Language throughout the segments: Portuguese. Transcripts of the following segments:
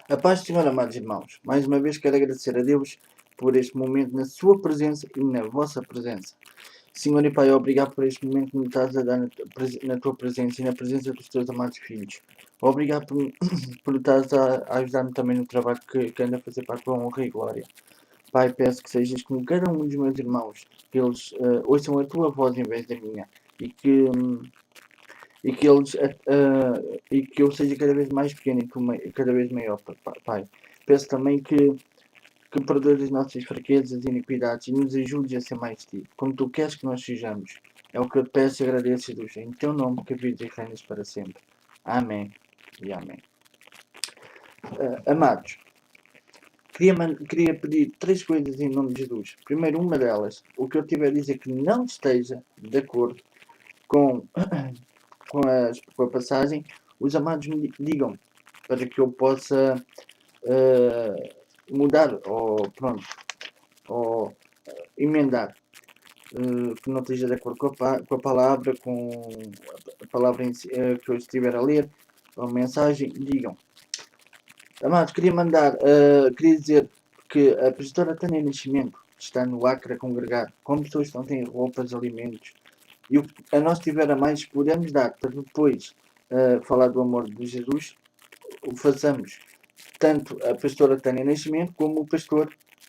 A paz do Senhor, amados irmãos. Mais uma vez quero agradecer a Deus por este momento na sua presença e na vossa presença. Senhor e Pai, obrigado por este momento que me estás a dar na tua presença e na presença dos teus amados filhos. Obrigado por estás a ajudar-me também no trabalho que ando a fazer para a tua honra e glória. Pai, peço que sejas com cada um dos meus irmãos, que eles ouçam a tua voz em vez da minha e que eles e que eu seja cada vez mais pequeno e que cada vez maior, Pai. Peço também que perdoes as nossas fraquezas e iniquidades e nos ajudes a ser mais de ti, como tu queres que nós sejamos. É o que eu peço e agradeço, Jesus, em teu nome que vives e reinas para sempre. Amém e amém. Amados, queria pedir 3 coisas em nome de Jesus. Primeiro, uma delas, o que eu tiver a dizer que não esteja de acordo com a passagem, os amados me digam para que eu possa mudar ou emendar, que não esteja de acordo com a palavra, com a palavra que eu estiver a ler, ou a mensagem, digam. Amados, queria dizer que a pastora Tânia Nascimento está no Acre a congregar com pessoas que não têm roupas, alimentos, e o que a nós tiver a mais podemos dar para depois falar do amor de Jesus, o façamos. Tanto a pastora Tânia Nascimento como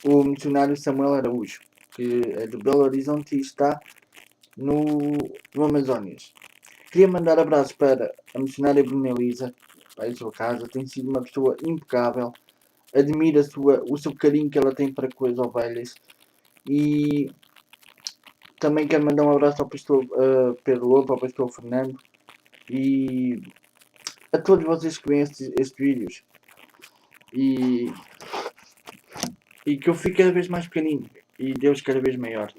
o missionário Samuel Araújo, que é de Belo Horizonte e está no Amazonas. Queria mandar abraços para a missionária Bruna Elisa, para a sua casa, tem sido uma pessoa impecável, admiro o seu carinho que ela tem para com as ovelhas e também quero mandar um abraço ao pastor Pedro Lopo, ao pastor Fernando e a todos vocês que veem estes vídeos e que eu fique cada vez mais pequenino e Deus cada vez maior.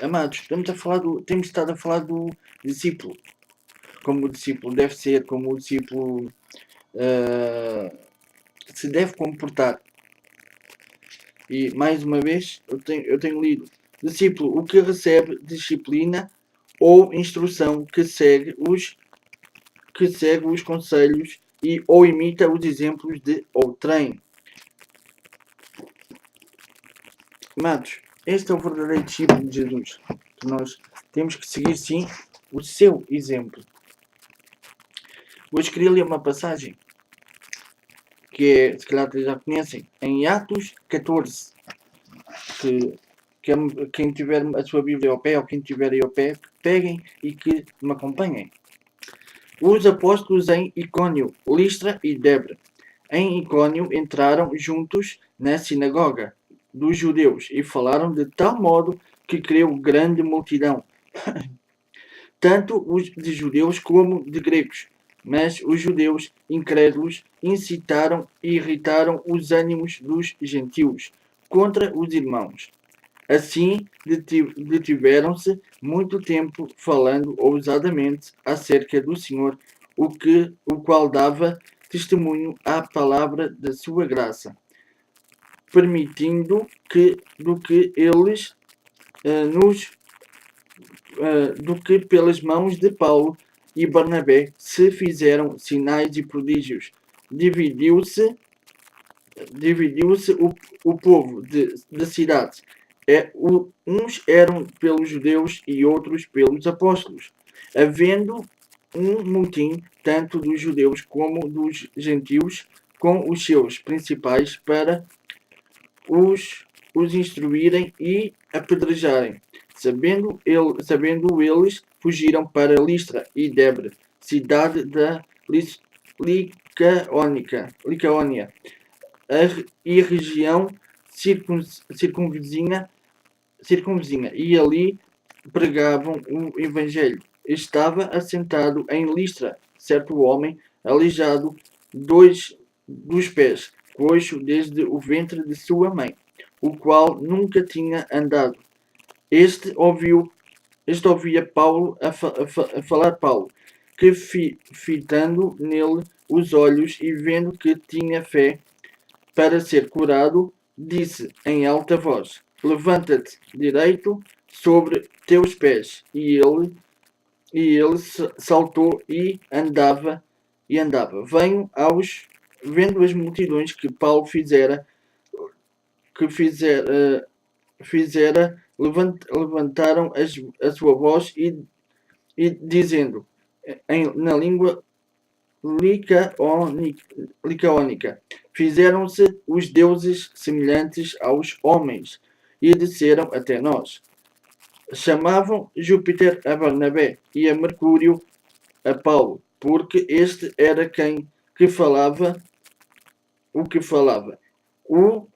Amados, temos estado a falar do discípulo, como o discípulo deve ser, como o discípulo se deve comportar. E mais uma vez eu tenho lido: discípulo, o que recebe disciplina ou instrução, que segue os conselhos ou imita os exemplos de outrem. Amados, este é o verdadeiro discípulo de Jesus, que nós temos que seguir sim o seu exemplo. Hoje queria ler uma passagem que se calhar já conhecem, em Atos 14, que quem tiver a sua Bíblia ao pé, ou quem tiver aí ao pé, peguem e que me acompanhem. Os apóstolos em Icônio, Listra e Debre. Em Icônio entraram juntos na sinagoga dos judeus e falaram de tal modo que creu grande multidão, tanto os de judeus como de gregos. Mas os judeus incrédulos incitaram e irritaram os ânimos dos gentios contra os irmãos. Assim, detiveram-se muito tempo falando ousadamente acerca do Senhor, o qual dava testemunho à palavra da sua graça, permitindo do que pelas mãos de Paulo e Barnabé se fizeram sinais e prodígios. Dividiu-se o povo da cidade. Uns eram pelos judeus e outros pelos apóstolos, havendo um motim tanto dos judeus como dos gentios, com os seus principais para os instruírem e apedrejarem. Sabendo eles, fugiram para Listra e Debre, cidade da Licaónia, e região circunvizinha, e ali pregavam o evangelho. Estava assentado em Listra certo homem aleijado dos pés, coxo desde o ventre de sua mãe, o qual nunca tinha andado. Este ouvia Paulo a falar Paulo, que fitando nele os olhos e vendo que tinha fé para ser curado, disse em alta voz: levanta-te direito sobre teus pés. E ele saltou e andava. Venham vendo as multidões que Paulo fizera, levantaram a sua voz e dizendo na língua licaônica, fizeram-se os deuses semelhantes aos homens e desceram até nós. Chamavam Júpiter a Barnabé e a Mercúrio a Paulo, porque este era quem que falava o que falava. O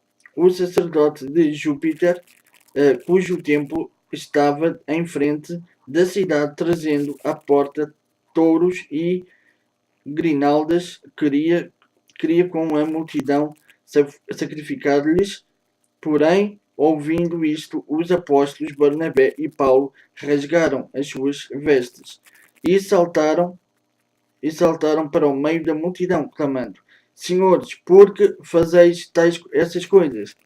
sacerdote de Júpiter, cujo templo estava em frente da cidade, trazendo à porta touros e grinaldas, queria com a multidão sacrificar-lhes. Porém, ouvindo isto, os apóstolos Barnabé e Paulo rasgaram as suas vestes e saltaram para o meio da multidão, clamando: Senhores, por que fazeis essas coisas?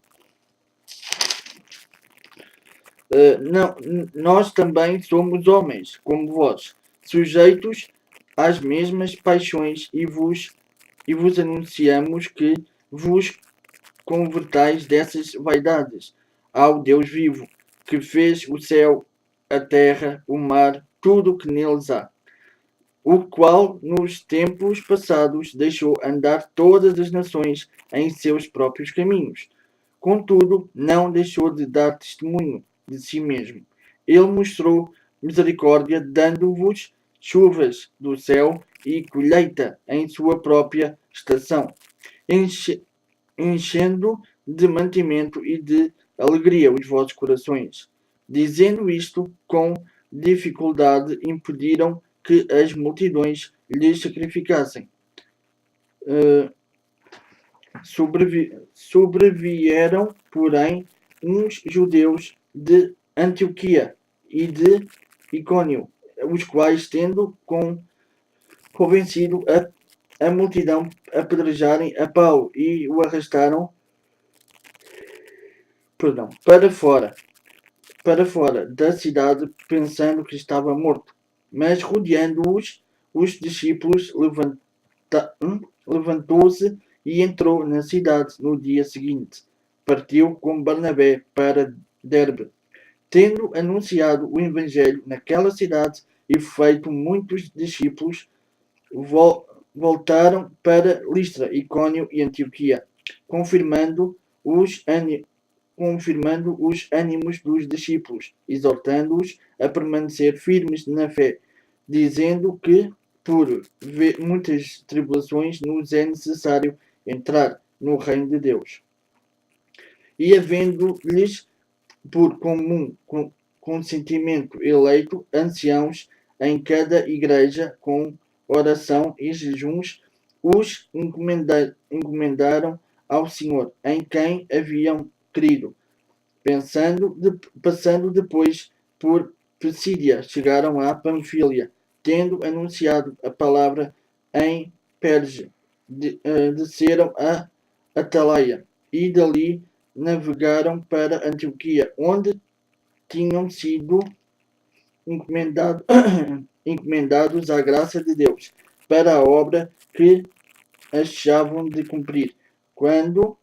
Não, nós também somos homens, como vós, sujeitos às mesmas paixões, e vos anunciamos que vos convertais dessas vaidades ao Deus vivo, que fez o céu, a terra, o mar, tudo o que neles há, o qual nos tempos passados deixou andar todas as nações em seus próprios caminhos. Contudo, não deixou de dar testemunho de si mesmo. Ele mostrou misericórdia, dando-vos chuvas do céu e colheita em sua própria estação, enchendo de mantimento e de alegria os vossos corações. Dizendo isto, com dificuldade impediram que as multidões lhes sacrificassem. Sobrevieram, porém, uns judeus de Antioquia e de Icônio, os quais, tendo convencido a multidão, apedrejarem a Paulo e o arrastaram para fora da cidade, pensando que estava morto. Mas, rodeando-os, os discípulos levantou-se e entrou na cidade. No dia seguinte, partiu com Barnabé para Derbe, tendo anunciado o evangelho naquela cidade e feito muitos discípulos, voltaram para Listra, Icônio e Antioquia, confirmando os ânimos dos discípulos, exortando-os a permanecer firmes na fé, dizendo que por muitas tribulações nos é necessário entrar no reino de Deus. E havendo-lhes por comum consentimento eleito anciãos em cada igreja, com oração e jejuns, os encomendaram ao Senhor, em quem haviam crido. Passando depois por Pisídia, chegaram a Panfília, tendo anunciado a palavra em Perge, desceram a Atalaia e dali navegaram para Antioquia, onde tinham sido encomendados à graça de Deus para a obra que achavam de cumprir. Quando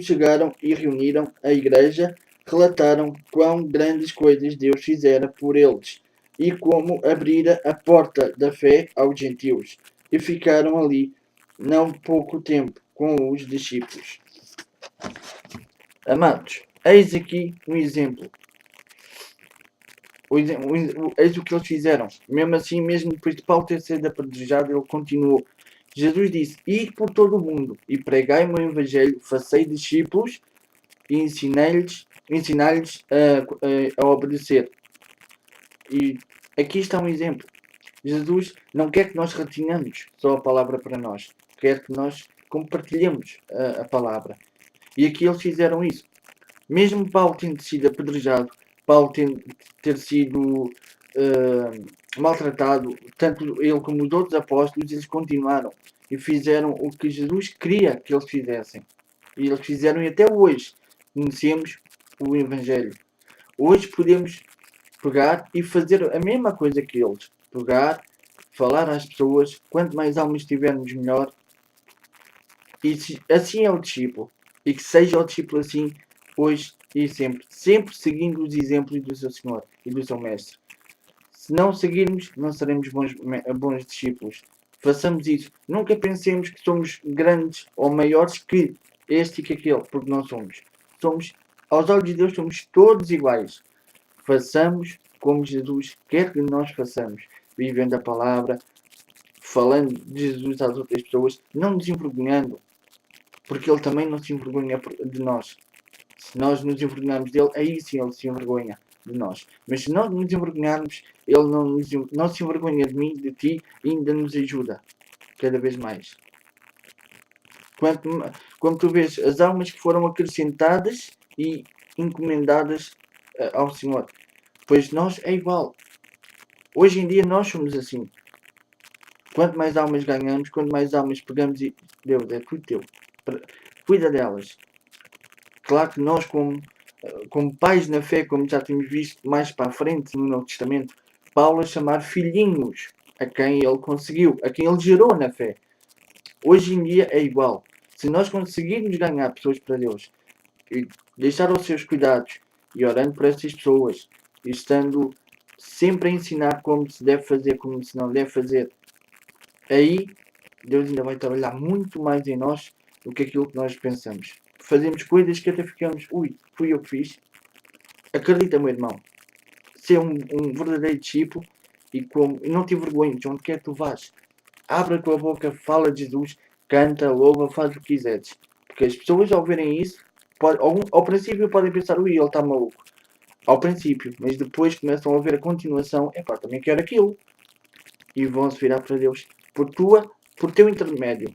chegaram e reuniram a igreja, relataram quão grandes coisas Deus fizera por eles e como abrira a porta da fé aos gentios. E ficaram ali não pouco tempo com os discípulos. Amados, eis aqui um exemplo. Eis o que eles fizeram. Mesmo assim, mesmo depois de Paulo ter sido apedrejado, ele continuou. Jesus disse: ide por todo o mundo e pregai o meu evangelho, fazei discípulos e ensinai-lhes a obedecer. E aqui está um exemplo. Jesus não quer que nós retenhamos só a palavra para nós. Quer que nós compartilhemos a palavra. E aqui eles fizeram isso. Mesmo Paulo tendo sido apedrejado, Paulo ter sido maltratado, tanto ele como os outros apóstolos, eles continuaram e fizeram o que Jesus queria que eles fizessem. E eles fizeram, e até hoje conhecemos o Evangelho. Hoje podemos pegar e fazer a mesma coisa que eles. Pegar, falar às pessoas, quanto mais almas tivermos, melhor. E assim é o discípulo. E que seja o discípulo assim hoje e sempre. Sempre seguindo os exemplos do seu Senhor e do seu Mestre. Se não seguirmos, não seremos bons discípulos. Façamos isso. Nunca pensemos que somos grandes ou maiores que este e que aquele, porque não somos. Somos, aos olhos de Deus, somos todos iguais. Façamos como Jesus quer que nós façamos. Vivendo a palavra, falando de Jesus às outras pessoas, não nos envergonhando, porque Ele também não se envergonha de nós. Se nós nos envergonharmos dele, aí sim Ele se envergonha de nós. Mas se nós nos envergonharmos, Ele não se envergonha de mim, de ti, e ainda nos ajuda cada vez mais. Quando tu vês as almas que foram acrescentadas e encomendadas ao Senhor, pois nós é igual. Hoje em dia nós somos assim. Quanto mais almas ganhamos, quanto mais almas pegamos e Deus, é tudo teu. Cuida delas. Claro que nós, como pais na fé, como já temos visto mais para a frente no Novo Testamento, Paulo a chamar filhinhos a quem ele conseguiu, a quem ele gerou na fé. Hoje em dia é igual. Se nós conseguirmos ganhar pessoas para Deus e deixar os seus cuidados e orando por essas pessoas e estando sempre a ensinar como se deve fazer, como se não deve fazer, aí Deus ainda vai trabalhar muito mais em nós do que aquilo que nós pensamos. Fazemos coisas que até ficamos, ui, fui eu que fiz. Acredita, meu irmão, ser um verdadeiro discípulo e não te envergonhes onde quer que tu vás. Abre a tua boca, fala de Jesus, canta, louva, faz o que quiseres. Porque as pessoas ao verem isso, ao princípio podem pensar, ui, ele está maluco. Ao princípio, mas depois começam a ver a continuação, é pá, também quero aquilo. E vão se virar para Deus por teu intermédio.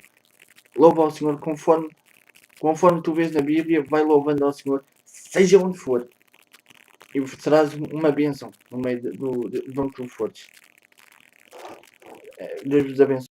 Louva ao Senhor conforme tu vês na Bíblia, vai louvando ao Senhor, seja onde for. E serás uma bênção no meio de onde tu fores. Deus vos abençoe.